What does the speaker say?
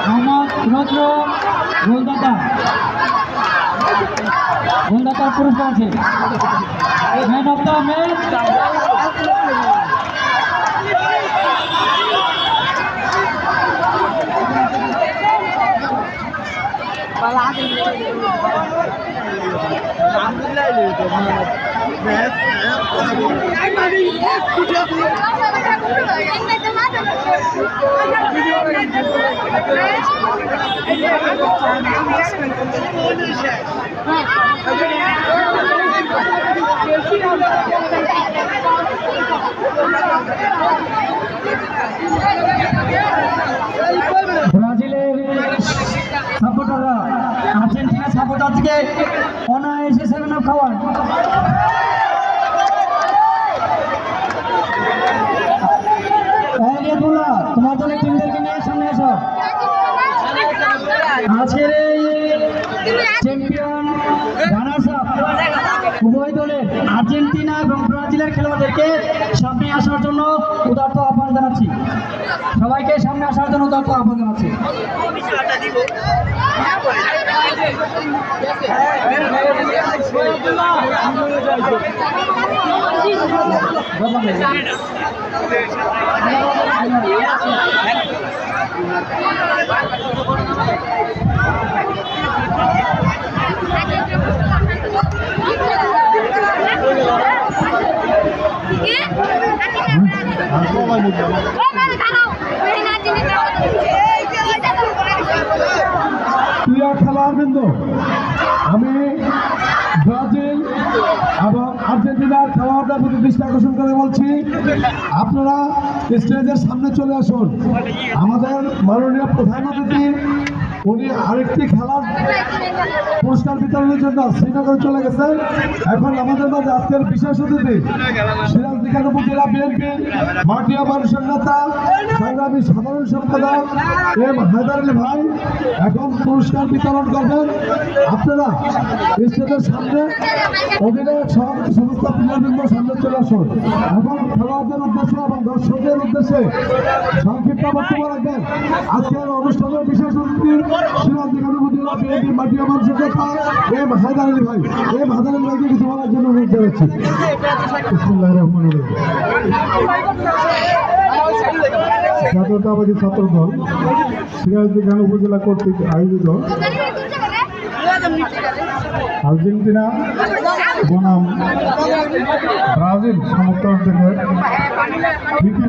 মোহাম্মদ রৌদ্র গোলদাতার পুরস্কার আছে। ম্যান অফ দ্য ম্যাচ ব্রাজিলের সাপোর্টাররা আর্জেন্টিনা সাপোর্টারকে অনায়াসে 7 আপ খাওয়ান। তোমার দলের টিমদেরকে নিয়ে সামনে এসো। আজকের এই চ্যাম্পিয়ন রানার্স আপ উভয় দলের আর্জেন্টিনা এবং ব্রাজিলের খেলোয়াড়দেরকে সামনে আসার জন্য উদাত্ত আহ্বান জানাচ্ছি। সবাইকে সামনে আসার জন্য উদাত্ত আহ্বান জানাচ্ছি। প্রিয় খেলোয়াড়বৃন্দ, আমি ব্রাজিল এবং আর্জেন্টিনার খেলোয়াড়দের প্রতি দৃষ্টি আকর্ষণ করে বলছি, আপনারা স্টেজের সামনে চলে আসুন। আমাদের মাননীয় প্রধান অতিথি উনি আরেকটি খেলার পুরস্কার বিতরণের জন্য শ্রীনগরে চলে গেছেন। এখন আমাদের মাঝে আজকের বিশেষ অতিথি সিরাজদিখান উপজেলা বিএনপির মাটিয়া মানুষের নেতা সংগ্রামী সাধারণ সম্পাদক এম হায়দার আলী ভাই এখন পুরস্কার বিতরণ করবেন। আপনারা স্টেজের সামনে অধিনায়ক সভাপতি সমস্ত প্লেয়ারবৃন্দ সামনে চলে আসুন। এখন খেলোয়াড়দের উদ্দেশ্যে এবং দর্শকদের উদ্দেশ্যে সংক্ষিপ্ত বক্তব্য রাখবেন আজকের অনুষ্ঠানের বিশেষ অতিথি সিরাজদিখান উপজেলা বিএনপির মাটিয়া মানুষের নেতা এম হায়দার আলী ভাই। এম হায়দার আলী ভাইকে কিছু বলার জন্য অনুরোধ জানাচ্ছি। বিসমিল্লাহির রহমানির রহিম। জাতীয়তাবাদী ছাত্র দল সিরাজদিখান উপজেলা কর্তৃক আয়োজিত আর্জেন্টিনা বনাম ব্রাজিল সমর্থকদের